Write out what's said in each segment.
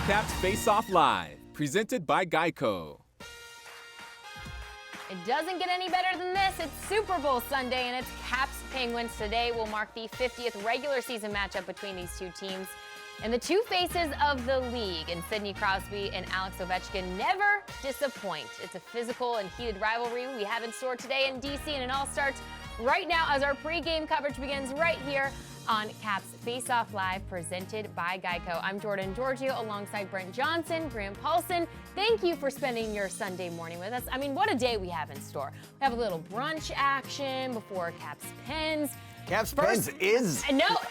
Caps Faceoff Live, presented by Geico. It doesn't get any better than this. It's Super Bowl Sunday, and it's Caps Penguins. Today will mark the 50th regular season matchup between these two teams. And the two faces of the league, and Sidney Crosby and Alex Ovechkin, never disappoint. It's a physical and heated rivalry we have in store today in D.C., and it all starts right now as our pregame coverage begins right here on Caps Faceoff Live, presented by Geico. I'm Jordan Giorgio alongside Brent Johnson, Graham Paulson. Thank you for spending your Sunday morning with us. I mean, what a day we have in store. We have a little brunch action before Caps Pens. Caps Pens is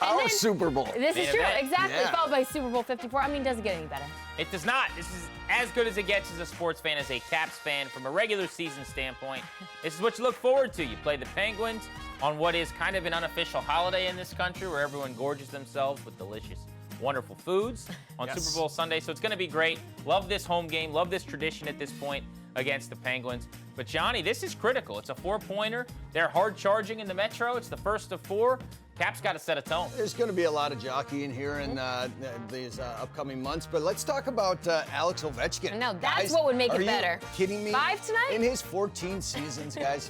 our Super Bowl. This is true, exactly. Yeah. Followed by Super Bowl 54. I mean, it doesn't get any better. It does not. This is as good as it gets as a sports fan, as a Caps fan. From a regular season standpoint, this is what you look forward to. You play the Penguins on what is kind of an unofficial holiday in this country, where everyone gorges themselves with delicious, wonderful foods on Yes. Super Bowl Sunday. So it's going to be great. Love this home game. Love this tradition at this point against the Penguins. But Johnny, this is critical. It's a 4-pointer. They're hard charging in the Metro. It's the first of 4. Caps got to set a tone. There's going to be a lot of jockeying here in these upcoming months, but let's talk about Alex Ovechkin. No, that's Guys, what would make it are better. You kidding me? 5 tonight? In his 14 seasons, guys,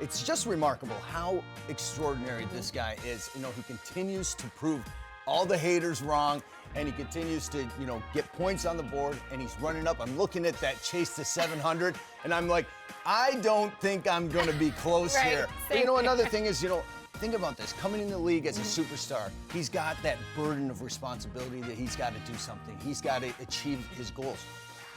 it's just remarkable how extraordinary this guy is. He continues to prove all the haters wrong, and he continues to, get points on the board, and he's running up. I'm looking at that chase to 700, and I'm like, I don't think I'm going to be close Right, here. same But another thing is, think about this. Coming in the league as a superstar, he's got that burden of responsibility that he's got to do something. He's got to achieve his goals.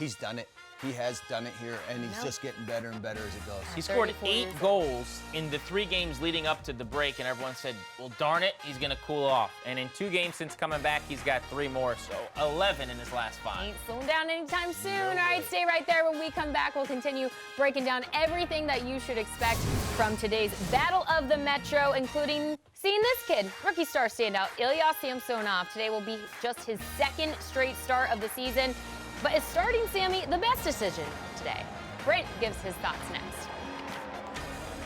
He's done it. He has done it here, and he's just getting better and better as it goes. He scored 34 years 8 old. goals in the 3 games leading up to the break, and everyone said, well, darn it, he's going to cool off. And in 2 games since coming back, he's got 3 more, so 11 in his last 5. Ain't slowing down anytime soon. All right, stay right there. When we come back, we'll continue breaking down everything that you should expect from today's Battle of the Metro, including seeing this kid, rookie star standout, Ilya Samsonov. Today will be just his 2nd straight start of the season. But is starting Sammy the best decision today? Brent gives his thoughts next.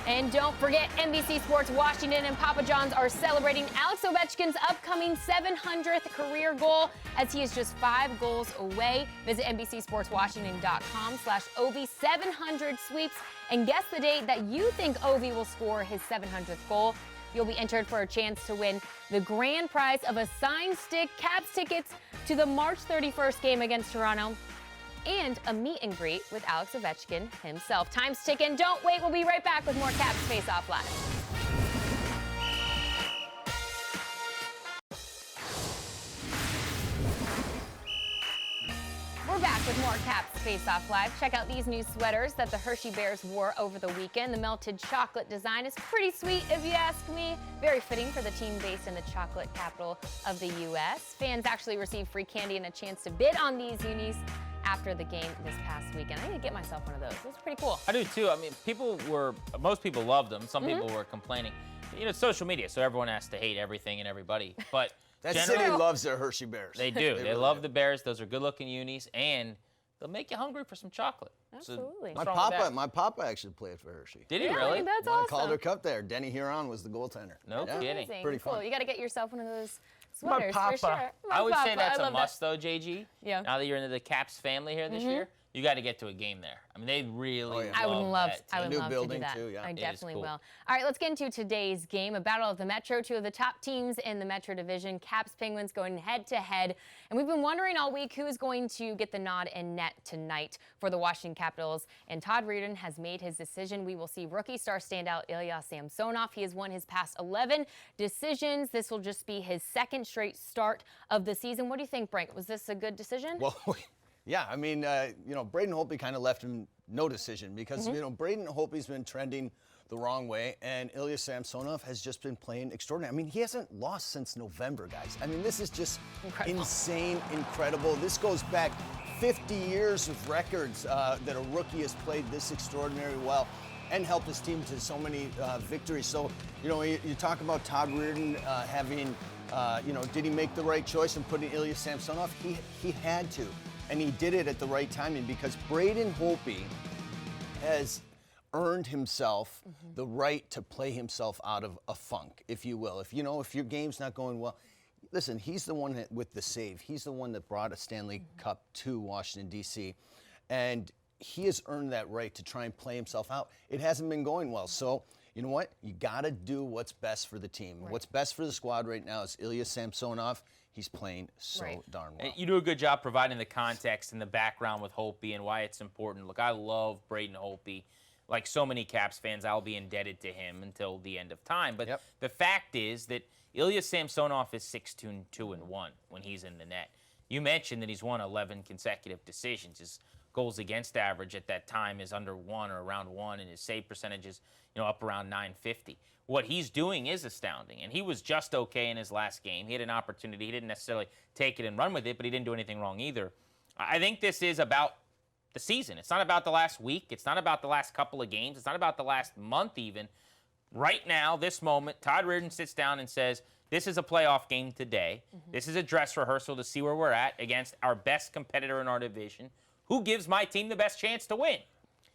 And don't forget, NBC Sports Washington and Papa John's are celebrating Alex Ovechkin's upcoming 700th career goal, as he is just 5 goals away. Visit NBCSportsWashington.com/OV700 sweeps and guess the date that you think Ovi will score his 700th goal. You'll be entered for a chance to win the grand prize of a signed stick, Caps tickets to the March 31st game against Toronto, and a meet and greet with Alex Ovechkin himself. Time's ticking. Don't wait. We'll be right back with more Caps Face-Off Live. We're back with more Caps Face-Off Live. Check out these new sweaters that the Hershey Bears wore over the weekend. The melted chocolate design is pretty sweet, if you ask me. Very fitting for the team based in the chocolate capital of the U.S. Fans actually received free candy and a chance to bid on these unis after the game this past weekend. I need to get myself one of those. Those are pretty cool. I do too. I mean, most people loved them. Some people were complaining. It's social media, so everyone has to hate everything and everybody. But That generally, city loves their Hershey Bears. They do. They really love do. the Bears. Those are good-looking unis, and they'll make you hungry for some chocolate. Absolutely. So, My what's wrong with that? papa actually played for Hershey. Did he Yeah, really? that's Won a awesome. Calder Cup there. Denny Huron was the goaltender. No Yeah. kidding. Amazing. Pretty cool. fun. You got to get yourself one of those My sweaters papa. for sure. My I would say papa. that's I a love must, though, JG. Yeah. Now that you're into the Caps family here this year, you got to get to a game there. I mean, they really yeah. I would love that I team. would New love to building, do that. too, yeah. I It is definitely cool. will. All right, let's get into today's game, a battle of the Metro. 2 of the top teams in the Metro Division, Caps Penguins going head to head. And we've been wondering all week who is going to get the nod in net tonight for the Washington Capitals. And Todd Reardon has made his decision. We will see rookie star standout Ilya Samsonov. He has won his past 11 decisions. This will just be his 2nd straight start of the season. What do you think, Brent? Was this a good decision? Well, yeah, I mean, Braden Holtby kind of left him no decision because, Braden Holtby's been trending the wrong way, and Ilya Samsonov has just been playing extraordinary. I mean, he hasn't lost since November, guys. I mean, this is just insane, incredible. This goes back 50 years of records that a rookie has played this extraordinary well and helped his team to so many victories. So, you talk about Todd Reardon having, did he make the right choice in putting Ilya Samsonov? He had to. And he did it at the right timing because Braden Holtby has earned himself the right to play himself out of a funk, if you will. If your game's not going well, listen, he's the one with the save. He's the one that brought a Stanley Cup to Washington, D.C., and he has earned that right to try and play himself out. It hasn't been going well. So, you know what? You got to do what's best for the team. Right. What's best for the squad right now is Ilya Samsonov. He's playing so darn well. You do a good job providing the context and the background with Holtby and why it's important. Look, I love Braden Holtby. Like so many Caps fans, I'll be indebted to him until the end of time. But the fact is that Ilya Samsonov is 6-2-1 when he's in the net. You mentioned that he's won 11 consecutive decisions. His goals against average at that time is under 1 or around 1, and his save percentage is up around .950. What he's doing is astounding, and he was just okay in his last game. He had an opportunity. He didn't necessarily take it and run with it, but he didn't do anything wrong either. I think this is about the season. It's not about the last week. It's not about the last couple of games. It's not about the last month even. Right now, this moment, Todd Reardon sits down and says, this is a playoff game today. This is a dress rehearsal to see where we're at against our best competitor in our division. Who gives my team the best chance to win?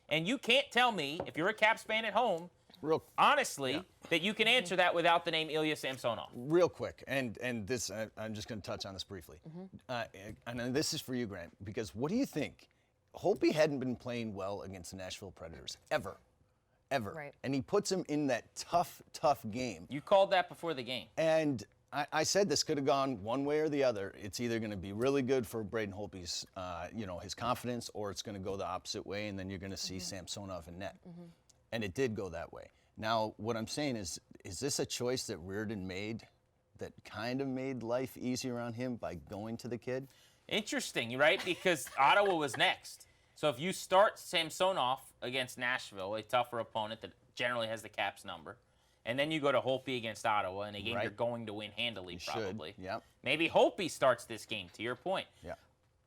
And you can't tell me, if you're a Caps fan at home, honestly, that you can answer that without the name Ilya Samsonov. Real quick, and this, I'm just going to touch on this briefly. And this is for you, Grant, because what do you think? Holtby hadn't been playing well against the Nashville Predators, ever. Right. And he puts him in that tough game. You called that before the game. And I said this could have gone one way or the other. It's either going to be really good for Braden Holtby's, his confidence, or it's going to go the opposite way, and then you're going to see Samsonov in net. And it did go that way. Now, what I'm saying is this a choice that Reardon made that kind of made life easier on him by going to the kid? Interesting, right? Because Ottawa was next. So if you start Samsonov against Nashville, a tougher opponent that generally has the Caps number, and then you go to Holtby against Ottawa in a game you're going to win handily, probably. Maybe Holtby starts this game, to your point.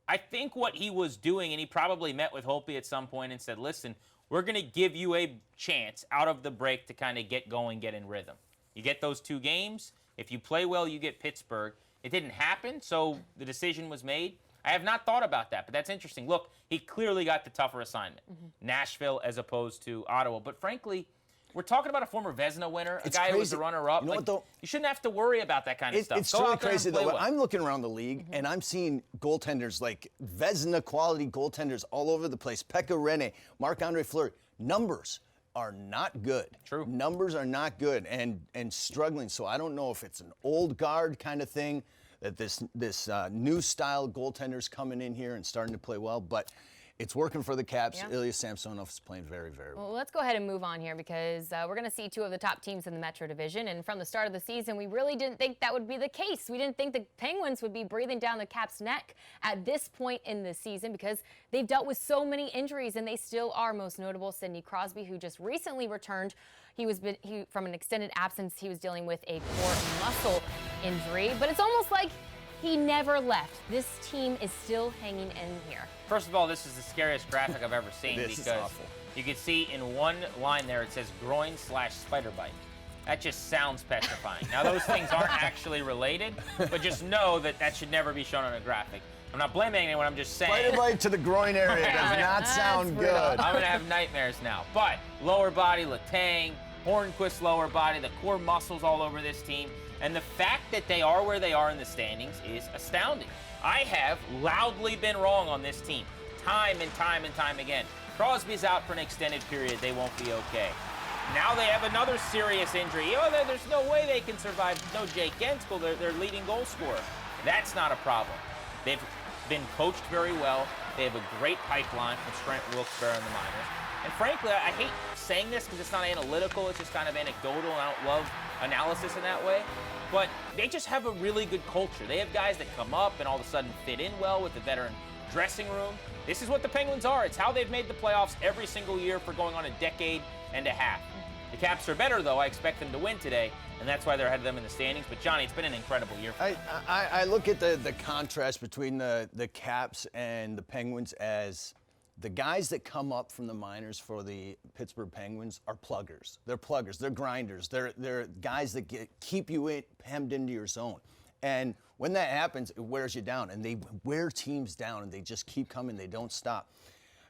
I think what he was doing, and he probably met with Holtby at some point and said, listen, we're going to give you a chance out of the break to kind of get going, get in rhythm. You get those 2 games. If you play well, you get Pittsburgh. It didn't happen, so the decision was made. I have not thought about that, but that's interesting. Look, he clearly got the tougher assignment. Nashville as opposed to Ottawa. But frankly, we're talking about a former Vezina winner, a guy who was a runner-up. You know what, though? You shouldn't have to worry about that kind of stuff. It's really crazy, though. I'm looking around the league, and I'm seeing goaltenders like Vezina-quality goaltenders all over the place. Pekka Rinne, Marc-Andre Fleury. Numbers are not good. True. Numbers are not good and struggling. So I don't know if it's an old guard kind of thing, that this new style goaltender's coming in here and starting to play well, but it's working for the Caps. Ilya Samsonov is playing very, very well. Well, let's go ahead and move on here because we're going to see 2 of the top teams in the Metro Division. And from the start of the season, we really didn't think that would be the case. We didn't think the Penguins would be breathing down the Caps' neck at this point in the season because they've dealt with so many injuries, and they still are. Most notable, Sidney Crosby, who just recently returned. From an extended absence. He was dealing with a core muscle injury, but it's almost like he never left. This team is still hanging in here. First of all, this is the scariest graphic I've ever seen because you can see in one line there it says groin/spider bite. That just sounds petrifying. Now, those things aren't actually related, but just know that should never be shown on a graphic. I'm not blaming anyone, I'm just saying. Spider bite to the groin area does not sound good. I'm going to have nightmares now. But lower body, Letang, Hornquist lower body, the core muscles all over this team. And the fact that they are where they are in the standings is astounding. I have loudly been wrong on this team, time and time again. Crosby's out for an extended period. They won't be okay. Now they have another serious injury. There's no way they can survive. No Jake Genskill, their leading goal scorer. That's not a problem. They've been coached very well. They have a great pipeline from Trent Wilkes-Barre in the minors. And frankly, I hate saying this because it's not analytical. It's just kind of anecdotal, and I don't love analysis in that way. But they just have a really good culture. They have guys that come up and all of a sudden fit in well with the veteran dressing room. This is what the Penguins are. It's how they've made the playoffs every single year for going on a decade and a half. The Caps are better, though. I expect them to win today, and that's why they're ahead of them in the standings. But, Johnny, it's been an incredible year for them. I look at the contrast between the Caps and the Penguins as the guys that come up from the minors for the Pittsburgh Penguins are pluggers. They're pluggers. They're grinders. They're guys that keep you hemmed into your zone. And when that happens, it wears you down. And they wear teams down, and they just keep coming. They don't stop.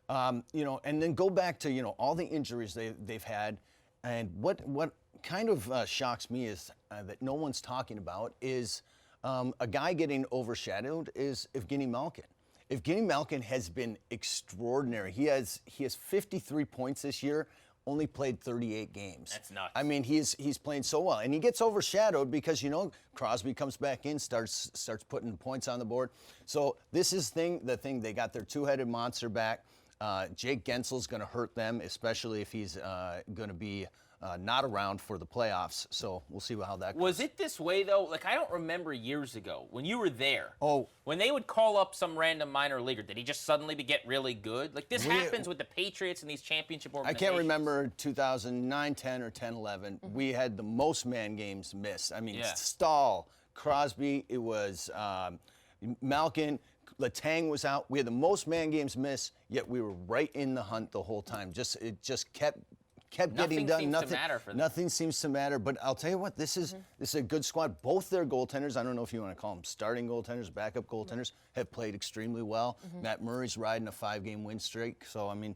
And then go back to, all the injuries they've had. And what kind of shocks me is that no one's talking about is A guy getting overshadowed is Evgeny Malkin. Evgeny Malkin has been extraordinary. He has 53 points this year, only played 38 games. That's nuts. I mean, he's playing so well, and he gets overshadowed because Crosby comes back in, starts putting points on the board. So this is the thing. They got their two-headed monster back. Jake Gensel's going to hurt them, especially if he's going to be not around for the playoffs. So we'll see how that goes. Was it this way, though? Like, I don't remember years ago when you were there. Oh. When they would call up some random minor leaguer, did he just suddenly get really good? Like, this happens with the Patriots and these championship I organizations. can't remember 2009, 10, or 10, 11. We had the most man games missed. I mean, Stahl, Crosby, it was Malkin, Letang was out. We had the most man games missed, yet we were right in the hunt the whole time. It just kept getting done. Nothing seems to matter for them. Nothing seems to matter. But I'll tell you what, this is a good squad. Both their goaltenders, I don't know if you want to call them starting goaltenders, backup goaltenders, have played extremely well. Matt Murray's riding a 5-game win streak. So, I mean,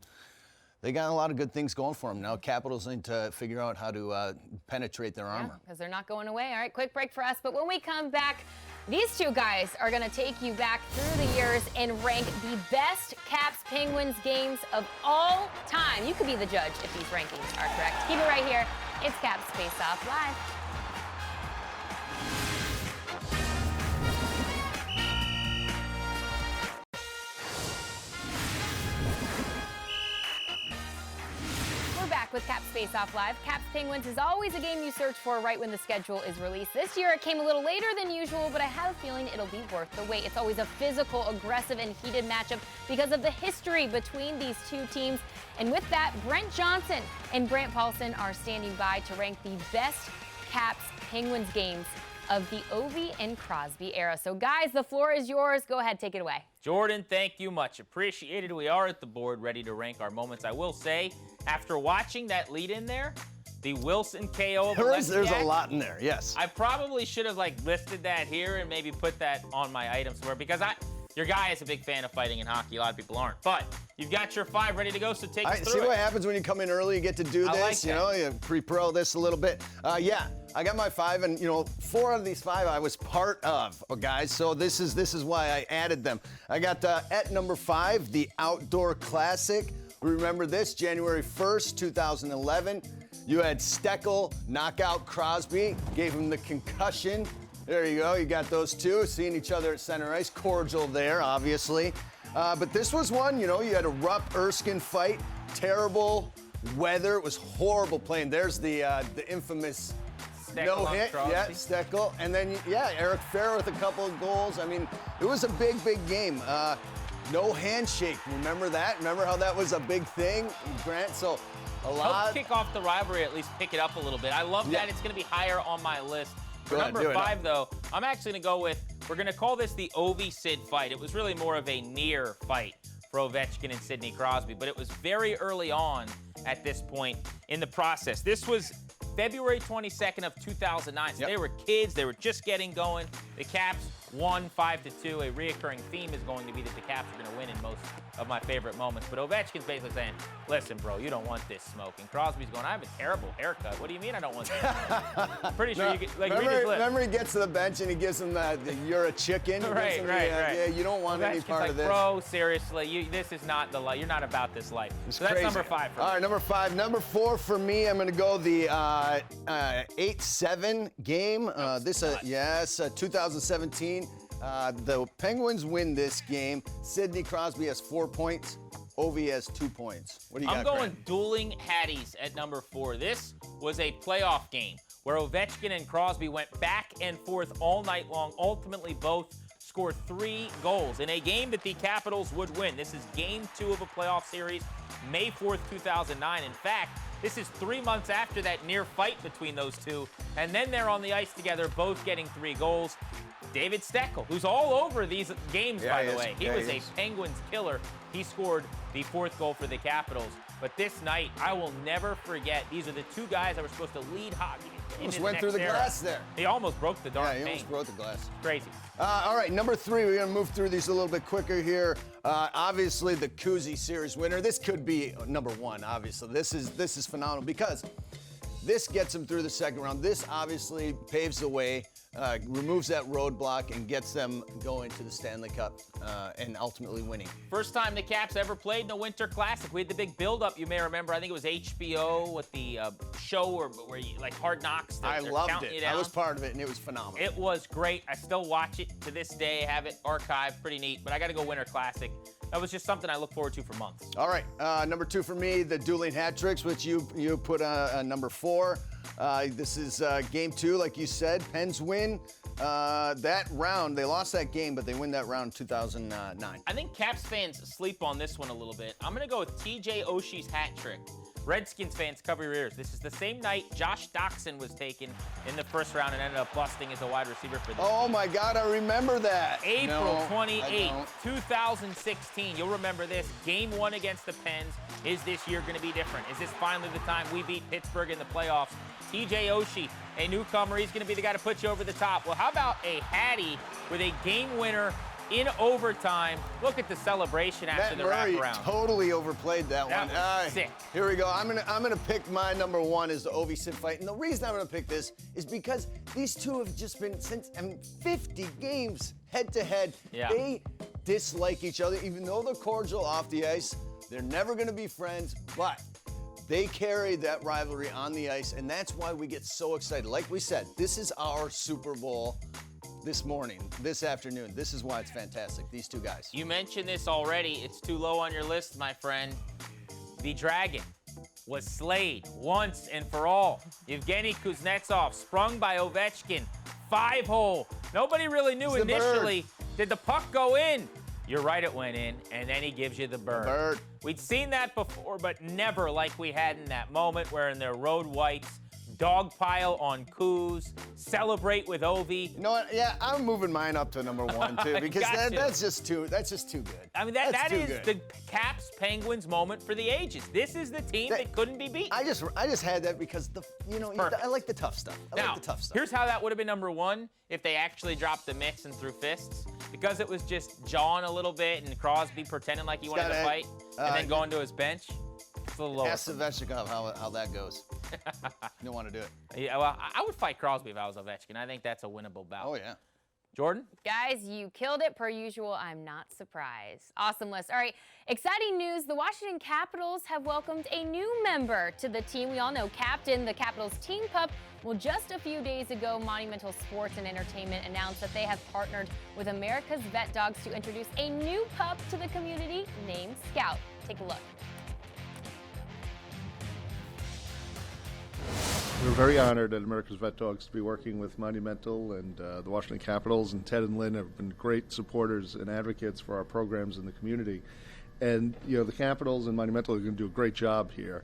they got a lot of good things going for them. Now Capitals need to figure out how to penetrate their armor. Because they're not going away. All right, quick break for us. But when we come back, these two guys are going to take you back through the years and rank the best Caps-Penguins games of all time. You could be the judge if these rankings are correct. Keep it right here. It's Caps Faceoff Live. We're back with Caps Faceoff Live. Caps Penguins is always a game you search for right when the schedule is released. This year it came a little later than usual, but I have a feeling it'll be worth the wait. It's always a physical, aggressive, and heated matchup because of the history between these two teams. And with that, Brent Johnson and Brant Paulson are standing by to rank the best Caps Penguins games of the Ovi and Crosby era. So guys, the floor is yours. Go ahead, take it away. Jordan, thank you much. Appreciated. We are at the board ready to rank our moments. I will say, after watching that lead in there, the Wilson KO of There's a lot in there, yes. I probably should have listed that here and maybe put that on my items somewhere because your guy is a big fan of fighting in hockey. A lot of people aren't. But you've got your 5 ready to go, so take us through it. See what happens when you come in early, you get to do this. Like that. You pre-pro this a little bit. I got my 5, and 4 out of these 5 I was part of, guys. So this is why I added them. I got at number 5, the Outdoor Classic. Remember this, January 1st, 2011. You had Steckel knock out Crosby, gave him the concussion. There you go, you got those two, seeing each other at center ice, cordial there, obviously. But this was one, you had a rough Erskine fight, terrible weather, it was horrible playing. There's the infamous no hit, Steckel. And then, Eric Ferrer with a couple of goals. I mean, it was a big, big game. No handshake, remember that? Remember how that was a big thing, Grant? So a lot. Help kick off the rivalry, at least pick it up a little bit. I love that it's going to be higher on my list. For number 5, though, I'm actually going to go with, we're going to call this the Ovi-Sid fight. It was really more of a near fight for Ovechkin and Sidney Crosby, but it was very early on at this point in the process. This was February 22nd of 2009, so they were kids. They were just getting going. The Caps won 5-2. A reoccurring theme is going to be that the Caps are going to win in most of my favorite moments. But Ovechkin's basically saying, listen, bro, you don't want this smoke. And Crosby's going, I have a terrible haircut. What do you mean I don't want this? Pretty sure you could, read his lips. Remember he gets to the bench and he gives him the you're a chicken. Right. Yeah, you don't want any part of this. Bro, seriously, this is not the life. You're not about this life. So that's number 5 for me. All right, number 5. Number 4 for me, I'm going to go the 8-7 game. 2017. The Penguins win this game. Sidney Crosby has 4 points. Ovi has 2 points. What do you got, I'm going Grant? dueling Hatties at number 4. This was a playoff game where Ovechkin and Crosby went back and forth all night long. Ultimately, both scored 3 goals in a game that the Capitals would win. This is Game 2 of a playoff series, May 4th, 2009. In fact, this is 3 months after that near fight between those two, and then they're on the ice together, both getting 3 goals. David Steckel, who's all over these games, by the way. He was a Penguins killer. He scored the 4th goal for the Capitals. But this night, I will never forget, these are the 2 guys that were supposed to lead hockey. Almost went through the glass there. He almost broke the darn he pane. almost broke the glass. Crazy. All right, number 3, we're going to move through these a little bit quicker here. Obviously, the Kuzi Series winner. This could be number 1, obviously. This is phenomenal because this gets them through the second round. This obviously paves the way removes that roadblock and gets them going to the Stanley Cup and ultimately winning. First time the Caps ever played in a Winter Classic. We had the big build-up, you may remember. I think it was HBO with the show where you, like Hard Knocks. I loved it. I was part of it, and it was phenomenal. It was great. I still watch it to this day. Have it archived. Pretty neat. But I got to go Winter Classic. That was just something I look forward to for months. All right, number 2 for me, the dueling hat tricks, which you put number 4. This is game 2, like you said. Pens win that round. They lost that game, but they win that round in 2009. I think Caps fans sleep on this one a little bit. I'm going to go with T.J. Oshie's hat trick. Redskins fans, cover your ears. This is the same night Josh Doxson was taken in the first round and ended up busting as a wide receiver for the Oh, my God, I remember that. April 28th, 2016. You'll remember this. Game 1 against the Pens. Is this year going to be different? Is this finally the time we beat Pittsburgh in the playoffs? T.J. Oshie, a newcomer, he's going to be the guy to put you over the top. Well, how about a Hattie with a game winner in overtime? Look at the celebration after the wraparound. Murray totally overplayed that one. Was sick. Here we go. I'm gonna pick my number 1 is the Ovi Sid fight, and the reason I'm gonna pick this is because these two have just been 50 games head to head. Yeah. They dislike each other, even though they're cordial off the ice. They're never gonna be friends, but they carry that rivalry on the ice, and that's why we get so excited. Like we said, this is our Super Bowl. This morning, this afternoon. This is why it's fantastic, these two guys. You mentioned this already. It's too low on your list, my friend. The Dragon was slayed once and for all. Evgeny Kuznetsov sprung by Ovechkin. 5-hole. Nobody really knew initially. Did the puck go in? You're right, it went in, and then he gives you the bird. We'd seen that before, but never like we had in that moment where in their road whites, dogpile on Kuz, celebrate with Ovi. You know what? Yeah, I'm moving mine up to number 1 too because that's just too good. I mean, that is the Caps Penguins moment for the ages. This is the team that couldn't be beat. I just had that because I like the tough stuff. I like the tough stuff. Here's how that would have been number 1 if they actually dropped the mix and threw fists. Because it was just jawing a little bit and Crosby pretending like he wanted to fight and then going to his bench. It's a little lower. Ask Ovechkin how that goes. You don't want to do it. Yeah, well, I would fight Crosby if I was Ovechkin. I think that's a winnable bout. Oh, yeah. Jordan? Guys, you killed it per usual. I'm not surprised. Awesome list. All right, exciting news. The Washington Capitals have welcomed a new member to the team. We all know Captain, the Capitals team pup. Well, just a few days ago, Monumental Sports and Entertainment announced that they have partnered with America's Vet Dogs to introduce a new pup to the community named Scout. Take a look. We're very honored at America's Vet Dogs to be working with Monumental and the Washington Capitals, and Ted and Lynn have been great supporters and advocates for our programs in the community. And, the Capitals and Monumental are going to do a great job here,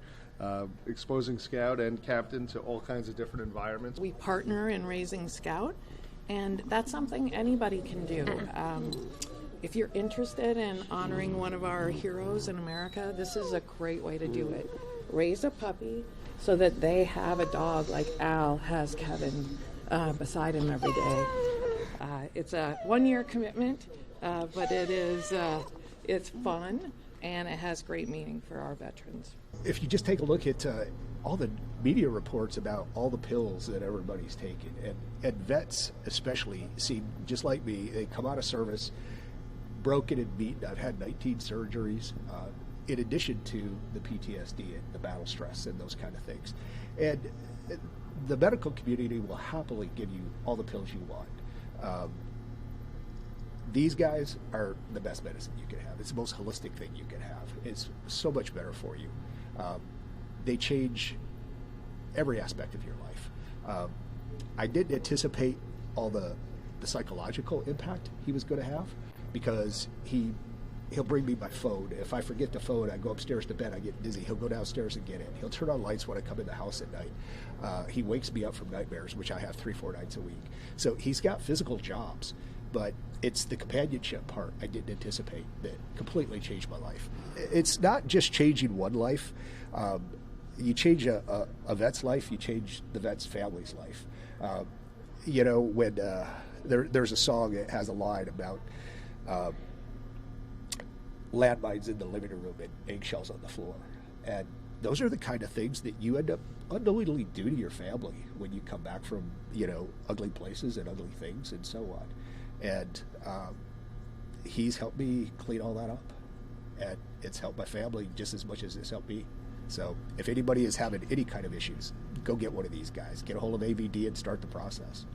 exposing Scout and Captain to all kinds of different environments. We partner in raising Scout, and that's something anybody can do. If you're interested in honoring one of our heroes in America, this is a great way to do it. Raise a puppy so that they have a dog like Al has Kevin beside him every day. It's a 1-year commitment, but it's fun and it has great meaning for our veterans. If you just take a look at all the media reports about all the pills that everybody's taking, and vets especially seem just like me. They come out of service broken and beaten. I've had 19 surgeries. In addition to the PTSD and the battle stress and those kind of things. And the medical community will happily give you all the pills you want. These guys are the best medicine you can have. It's the most holistic thing you can have. It's so much better for you. They change every aspect of your life. I didn't anticipate all the psychological impact he was going to have because he'll bring me my phone. If I forget the phone, I go upstairs to bed, I get dizzy. He'll go downstairs and get it. He'll turn on lights when I come in the house at night. He wakes me up from nightmares, which I have 3-4 nights a week. So he's got physical jobs, but it's the companionship part I didn't anticipate that completely changed my life. It's not just changing one life. You change a vet's life, you change the vet's family's life. When there's a song that has a line about landmines in the living room and eggshells on the floor. And those are the kind of things that you end up unknowingly do to your family when you come back from, ugly places and ugly things and so on. And he's helped me clean all that up. And it's helped my family just as much as it's helped me. So if anybody is having any kind of issues, go get one of these guys. Get a hold of AVD and start the process.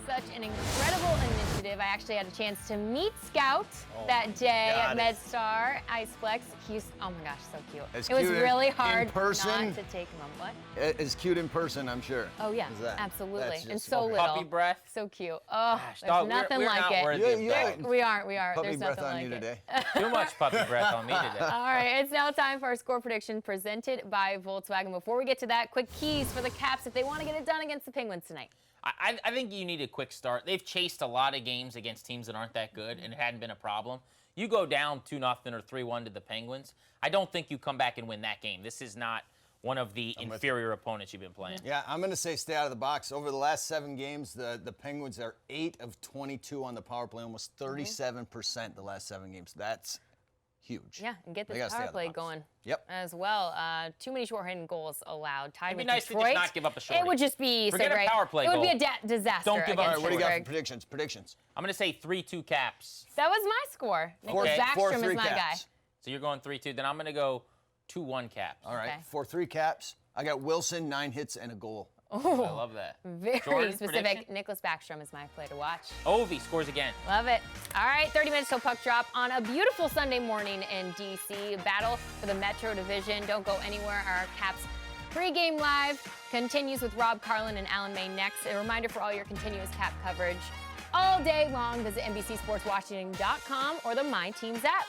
Such an incredible initiative. I actually had a chance to meet Scout that day at MedStar Iceplex. He's, oh my gosh, so cute. It was really hard not to take him on. What? It's cute in person, I'm sure. Oh yeah, absolutely. And so little. Puppy breath. So cute. Oh, Gosh, there's dog, nothing we're like not it. worthy of that. We aren't. Puppy There's breath nothing on like you it. today. Too much puppy breath on me today. All right, it's now time for our score prediction presented by Volkswagen. Before we get to that, quick keys for the Caps if they want to get it done against the Penguins tonight. I think you need a quick start. They've chased a lot of games against teams that aren't that good, and it hadn't been a problem. You go down 2-0 or 3-1 to the Penguins, I don't think you come back and win that game. This is not one of the inferior opponents you've been playing. Yeah, I'm going to say stay out of the box. Over the last 7 games, the Penguins are 8 of 22 on the power play, almost 37% the last 7 games. That's huge. Yeah, and get this power play going as well. Too many shorthanded goals allowed. Tied It'd be with nice Detroit. to just not give up a shorty. It would just be Forget so a great. power play It would be goal. a disaster. Don't give up. All right, what do you got for Pittsburgh. predictions? I'm going to say 3-2 Caps. That was my score. Nicholas Backstrom is my guy. So you're going 3-2. Then I'm going to go 2-1 Caps. All right, Okay. 4-3 Caps. I got Wilson, 9 hits and a goal. I love that. Very Jordan, specific. prediction? Nicholas Backstrom is my play to watch. Ovi scores again. Love it. All right, 30 minutes till puck drop on a beautiful Sunday morning in D.C. Battle for the Metro Division. Don't go anywhere. Our Caps pregame live continues with Rob Carlin and Alan May next. A reminder for all your continuous Cap coverage all day long. Visit NBCSportsWashington.com or the My Teams app.